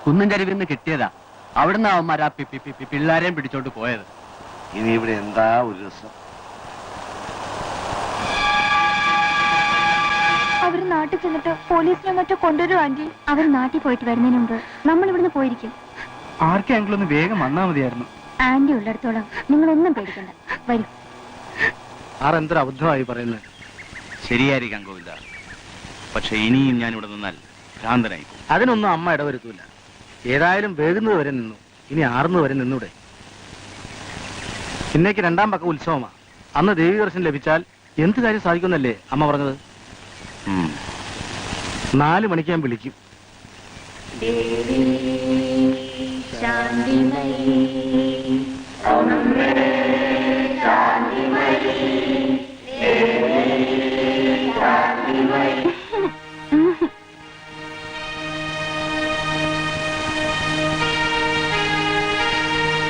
കുന്നും ചരിവിന്ന് കിട്ടിയതാ. അവിടുന്ന് അവന്മാരാ പിള്ളാരെയും പിടിച്ചോണ്ട് പോയത്. ഇനി ഇവിടെ എന്താ ഒരു രസം. അവര് നാട്ടിൽ ചെന്നിട്ട് പോലീസിനെ മറ്റോ കൊണ്ടുവരും ആന്റി. അവർ നാട്ടിൽ പോയിട്ട് വരുന്നതിന് മുമ്പ് നമ്മൾ ഇവിടുന്ന് പോയിരിക്കും. ആർക്കെങ്കിലും ഒന്ന് വേഗം വന്നാ മതിയായിരുന്നു. ആന്റി ഉള്ളിടത്തോളം നിങ്ങളൊന്നും പേടിക്കണ്ട. വരും. ആരെന്തൊരു അബദ്ധമായി പറയുന്നത്. ശരിയായിരിക്കാം ഗോവിന്ദ, പക്ഷെ ഇനിയും ഞാൻ ഇവിടെ നിന്നാൽ ഭ്രാന്തനായി. അതിനൊന്നും അമ്മ ഇടവരുത്തൂല. ഏതായാലും വേകുന്നത് വരെ നിന്നു, ഇനി ആറുന്നത് വരെ നിന്നൂടെ. ഇന്നേക്ക് രണ്ടാം പക്ക ഉത്സവമാ. അന്ന് ദേവി ദർശനം ലഭിച്ചാൽ എന്ത് കാര്യം സാധിക്കുന്നല്ലേ അമ്മ പറഞ്ഞത്. 4 മണിക്ക് ഞാൻ വിളിക്കും.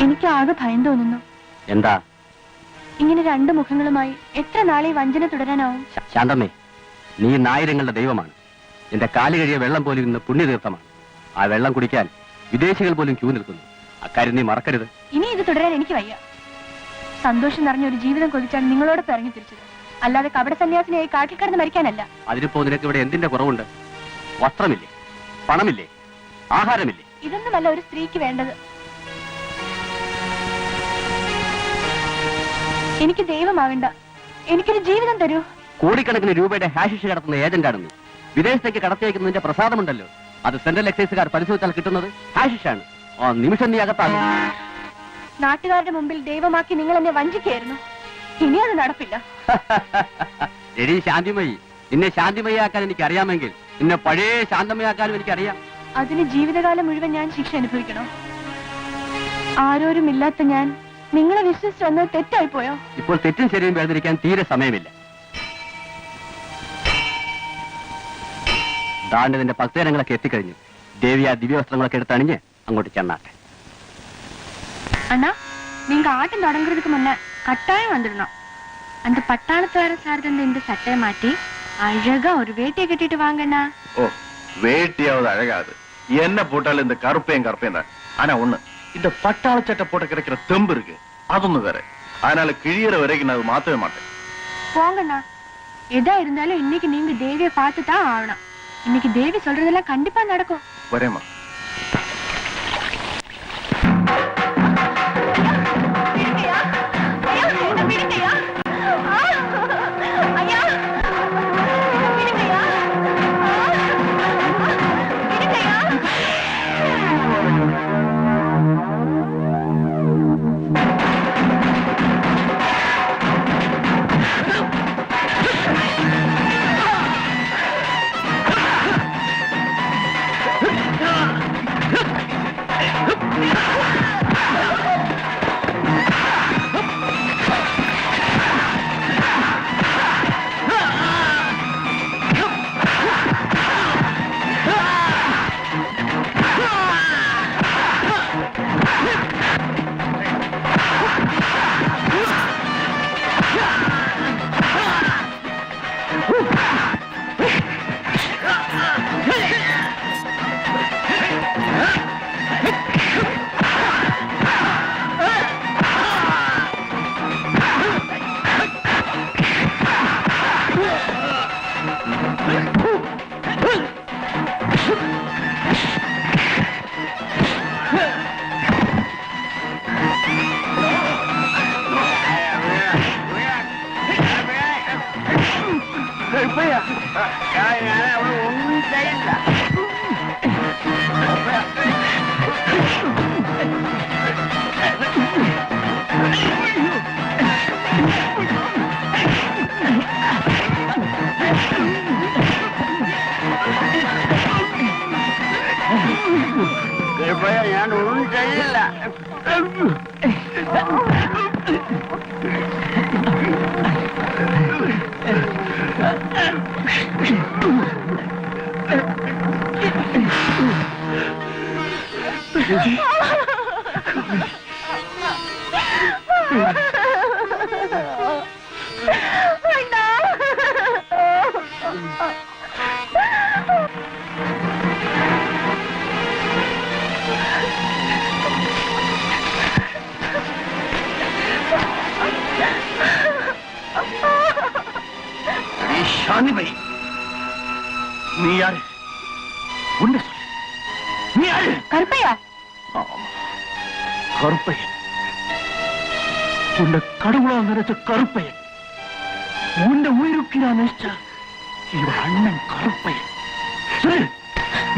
എനിക്ക് ആകെ ഭയം തോന്നുന്നു. എന്താ? ഇങ്ങനെ 2 മുഖങ്ങളുമായി എത്ര നാളെ വഞ്ചന തുടരാനാവും? ശാന്തമ്മേ, നീ നായിരങ്ങളുടെ ദൈവമാണ്. എന്റെ കാല് കഴിയ വെള്ളം പോലും ഇന്ന് പുണ്യതീർത്ഥമാണ്. ആ വെള്ളം കുടിക്കാൻ വിദേശികൾ പോലും ക്യൂ നിൽക്കുന്നു. അക്കാര്യം നീ മറക്കരുത്. ഇനി ഇത് തുടരാൻ എനിക്ക് വയ്യ. സന്തോഷം നിറഞ്ഞ ഒരു ജീവിതം കൊതിച്ചാണ് നിങ്ങളോടൊപ്പം ഇറങ്ങി തിരിച്ചത്. അല്ലാതെ കപട സന്യാസിനിയായി കാട്ടിൽ കിടന്ന് മരിക്കാനല്ല. അതിനിപ്പോ നിനക്ക് ഇവിടെ എന്തിന്റെ കുറവുണ്ട്? വസ്ത്രമില്ലേ, പണമില്ലേ, ആഹാരമില്ലേ? ഇതൊന്നുമല്ല ഒരു സ്ത്രീക്ക് വേണ്ടത്. എനിക്ക് ദൈവമാകണ്ട, എനിക്കൊരു ജീവിതം തരൂ. കോടിക്കണക്കിന് രൂപയുടെ ഹാഷിഷ് കടത്തുന്ന ഏജന്റാണ് നീ. വിദേശത്തേക്ക് കടത്തിയേക്കുന്നതിന്റെ പ്രസാദമുണ്ടല്ലോ, അത് സെൻട്രൽ എക്സൈസുകാർ പരിശോധിച്ചാൽ കിട്ടുന്നത് ഹാഷിഷാണ്. ആ നിമിഷം നീ അകത്താകും. നാട്ടുകാരുടെ മുമ്പിൽ ദൈവമാക്കി നിങ്ങൾ എന്നെ വഞ്ചിക്കായിരുന്നു. ഇനി അത് നടപ്പില്ല. എടി ശാന്തിമയി, നിന്നെ ശാന്തിമയാക്കാൻ എനിക്ക് അറിയാമെങ്കിൽ നിന്നെ പഴയ ശാന്തമയാക്കാനും എനിക്കറിയാം. അതിന് ജീവിതകാലം മുഴുവൻ ഞാൻ ശിക്ഷ അനുഭവിക്കണോ? ആരോരും ഇല്ലാത്ത ഞാൻ നിങ്ങളെ വിശ്വസിച്ച് വന്നത് തെറ്റായി പോയോ? ഇപ്പോൾ തെറ്റും ശരിയും വേർതിരിക്കാൻ തീരെ സമയമില്ല. ദാണ്ട് നിന്റെ ഭക്തജനങ്ങളൊക്കെ എത്തിക്കഴിഞ്ഞു. ദേവി ആ ദിവ്യവസ്ത്രങ്ങളൊക്കെ എടുത്തണിഞ്ഞ് അങ്ങോട്ട് ചെന്നാട്ടെ. அண்ணா, நீங்க ஆட்டம் தொடங்குறதுக்கு முன்ன கட்டாயம் வந்துடணும். அந்த பட்டாளத்துவார சார் தந்த இந்த சட்டையை மாட்டி அழகா ஒரு வேட்டியை கட்டிட்டு வாங்கண்ணா. ஓ, வேட்டியாவது அழகாது. என்ன போட்டாலும் இந்த கருப்பையும் தான். ஆனா ஒண்ணு, இந்த பட்டாள சட்டை போட்டு கிடைக்கிற தெம்பு இருக்கு, அதொன்னு வேற. அதனால கிழியற வரைக்கும் நான் மாத்தவே மாட்டேன். போங்கண்ணா. எதா இருந்தாலும் இன்னைக்கு நீங்க தேவியை பார்த்து தான் ஆகணும். இன்னைக்கு தேவி சொல்றதெல்லாம் கண்டிப்பா நடக்கும். வரேம்மா. ഞാൻ ഒന്നും ചെയ്യില്ല. உன்னை சொல்லு. நீ யாரு? கருப்பையா? ஆமா, கருப்பையன். உன்னை கடவுளா நினைச்ச கருப்பையன். உன்னை உயிருக்கு நான் நினைச்ச இவன் அண்ணன் கருப்பையன். சொல்லு,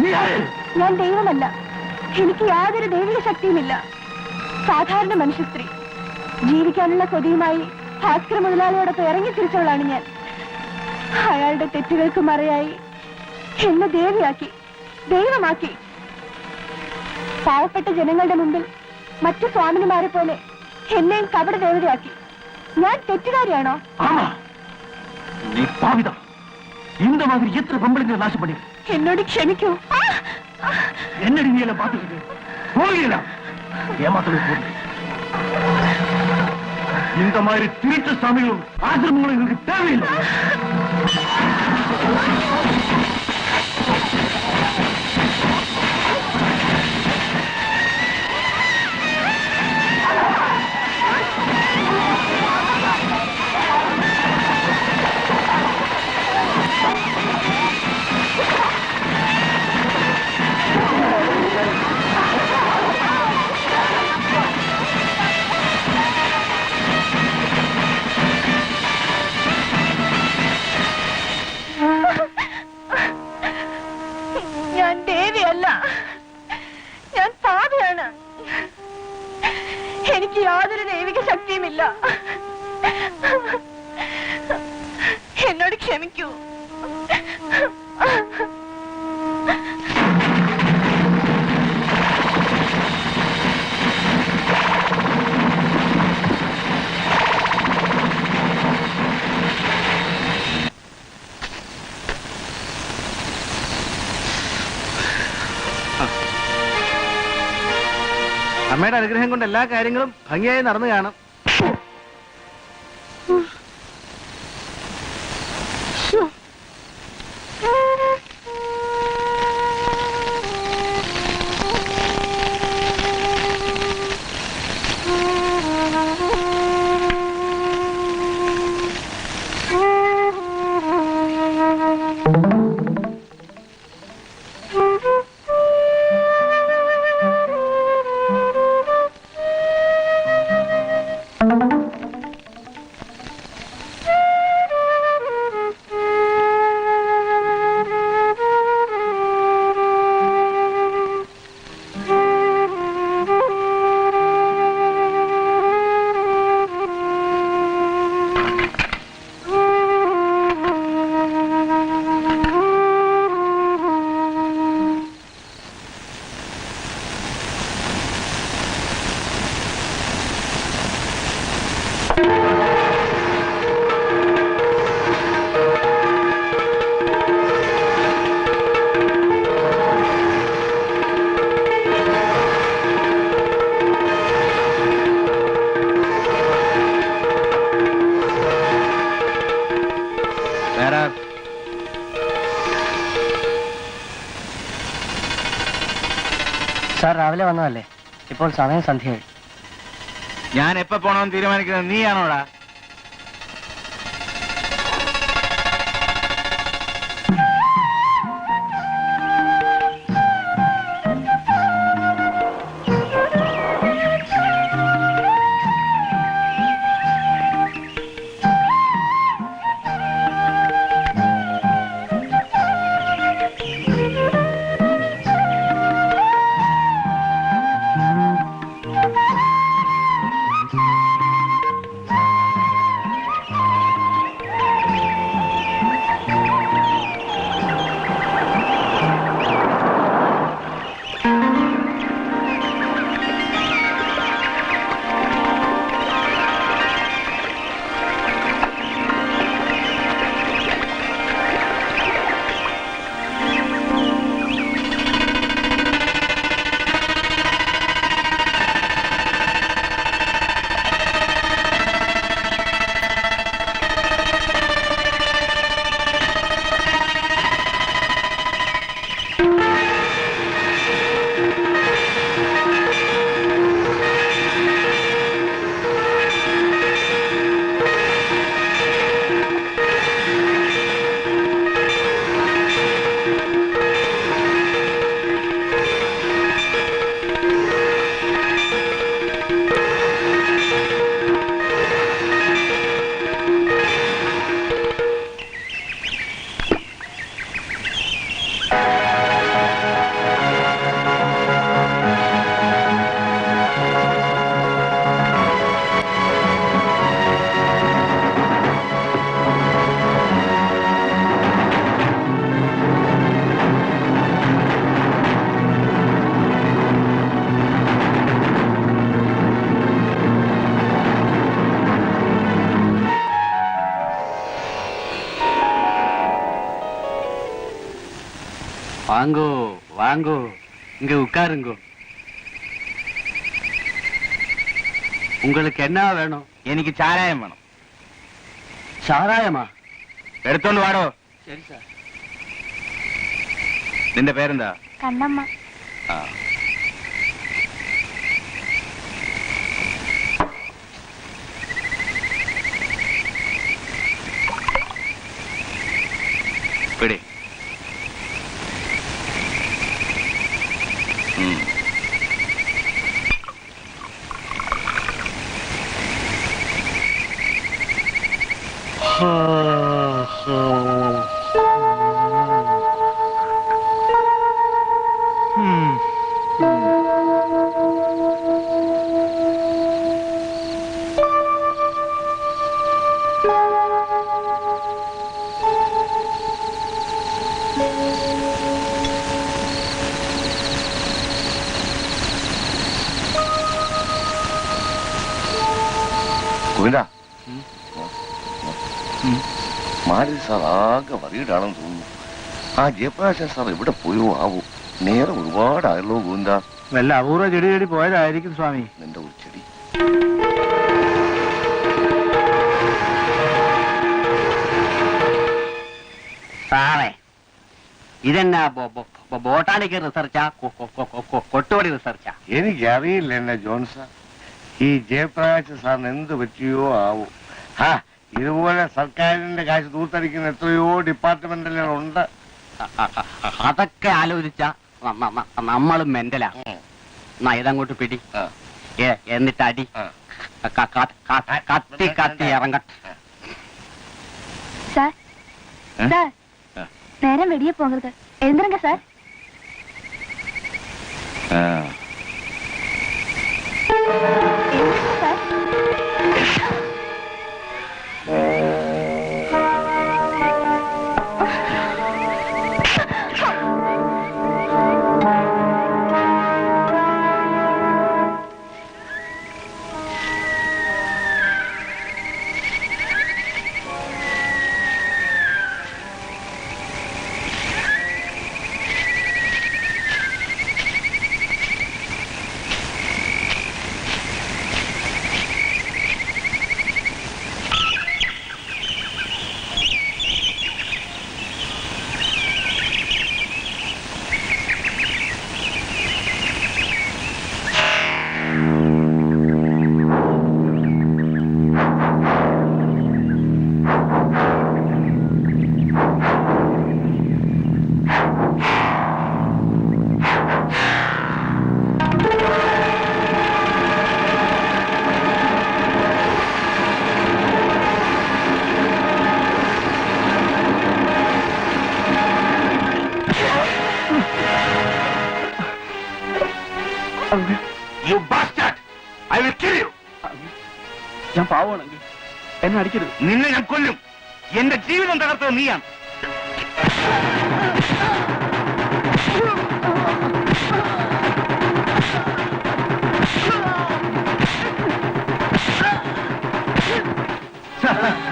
നീ ആര്? ഞാൻ ദൈവമല്ല. എനിക്ക് യാതൊരു ദൈവിക ശക്തിയുമില്ല. സാധാരണ മനുഷ്യ സ്ത്രീ. ജീവിക്കാനുള്ള കൊതിയുമായി ഭാസ്കര മുതലാളിയോടൊപ്പം ഇറങ്ങി തിരിച്ചവളാണ് ഞാൻ. അയാളുടെ തെറ്റുകൾക്ക് മറയായി എന്നെ ദേവിയാക്കി, ദൈവമാക്കി. പാവപ്പെട്ട ജനങ്ങളുടെ മുമ്പിൽ മറ്റു സ്വാമിനിമാരെ പോലെ എന്നെയും കപട ദേവതയാക്കി. ഞാൻ തെറ്റുകാരിയാണോ? ஆமா, நீ பாவிதான். இந்த மாதிரி எத்தனை பொம்பளைங்களை நாசம் பண்ணி. എന്നോട് ക്ഷമിക്കൂ. என்னடி நீ எல்லாம் பாத்துக்கிட்டு போகல ஏமாத்தவே போகுது. இந்த மாதிரி திருட்டு சாமிகளும் ஆசிரமங்களும் எங்களுக்கு தேவையில்லை. ഞാൻ ദേവിയല്ല, ഞാൻ പാപിയാണ്. എനിക്ക് യാതൊരു ദൈവിക ശക്തിയുമില്ല. എന്നോട് ക്ഷമിക്കൂ. അമ്മയുടെ അനുഗ്രഹം കൊണ്ട് എല്ലാ കാര്യങ്ങളും ഭംഗിയായി നടന്നു കാണും. സാർ രാവിലെ വന്നതല്ലേ? ഇപ്പോൾ സമയം സന്ധ്യയായി. ഞാൻ എപ്പോ പോണമെന്ന് തീരുമാനിക്കുന്നത് നീയാണോടാ? வாங்கோ வாங்கோ இங்க உட்காருங்கோ. உங்களுக்கு என்ன வேணும்? എനിക്ക് ചാരായം വേണം. சாராயமா? എടുത്തോണ്ട് വാടോ. சரி சார். നിന്റെ പേരെന്താ? കണ്ണമ്മ. ആ. പിടി. ഗോവിന്ദ, മാരുതി സാർ ആകെ വറീഡാണെന്ന് തോന്നുന്നു. ആ ജയപ്രകാശൻ സാർ എവിടെ പോയോ ആവോ? നേരം ഒരുപാടായല്ലോ ഗോവിന്ദ. വല്ല അപൂർവ ചെടി ചെടി പോയതായിരിക്കും സ്വാമി. നിന്റെ ഒരു ചെടി. സാറേ, ഇതെന്നാ ബോട്ടാണിക്കൽ റിസർച്ചാ കൊട്ടുപടി റിസർച്ചാ? എനിക്കറിയില്ല എന്നെ ജോൺസ. ഈ ജയപ്രകാശ് സാറിന് എന്ത് പറ്റിയോ ആവും. ഇതുപോലെ സർക്കാരിന്റെ കാശ് തൂത്തടിക്കുന്ന എത്രയോ ഡിപ്പാർട്ട്മെന്റുകളുണ്ട്. അതൊക്കെ ആലോചിച്ച നമ്മളും മെന്റലാ. എന്നാ ഇതങ്ങോട്ട് പിടി, എന്നിട്ട് അടി. കത്തി കത്തി ഇറങ്ങട്ടെ. சார் சார், நேரம் வெளியே போகிறது. எழுந்துருங்க சார். எழுந்துருங்க sir. You bastard! I will kill you! ഞാൻ പാവമാണെങ്കിൽ എന്നെ അടിക്കരുത്. നിന്നെ ഞാൻ കൊല്ലും. എന്റെ ജീവിതം തകർത്തത് നീയാണ്.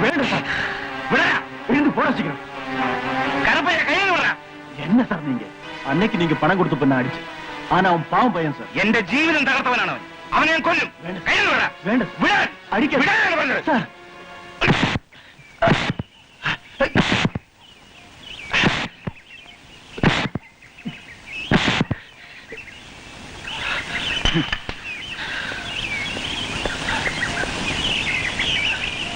വേണ്ട സാർ, எழுந்து போட சீக்கிரம். கருப்பைய கையில் விடுற. என்ன சார் நீங்க? அன்னைக்கு நீங்க பணம் கொடுத்து பண்ண அடிச்சு. ஆனா அவன் பாவம் பையன் சார். എന്റെ ജീവിതം തകർത്തവനാണ് അവൻ. അവനെ ഞാൻ കൊല്ലും. കയ്യിൽ വിട. വേണ്ട വിടാൻ. അടിക്ക. വിടാനാണ് പറഞ്ഞത്. സാർ,